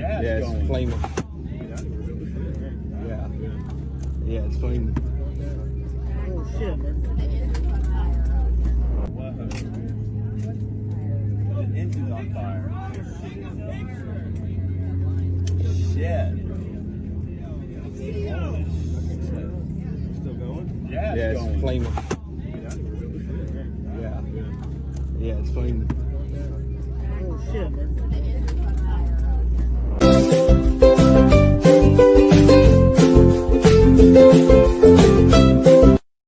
Yeah, it's flaming. Yeah, it's flaming. Oh shit, man. The engine's on fire. Shit. Still going? Yeah, Yeah, it's flaming. Yeah, it's flaming. Oh shit, man.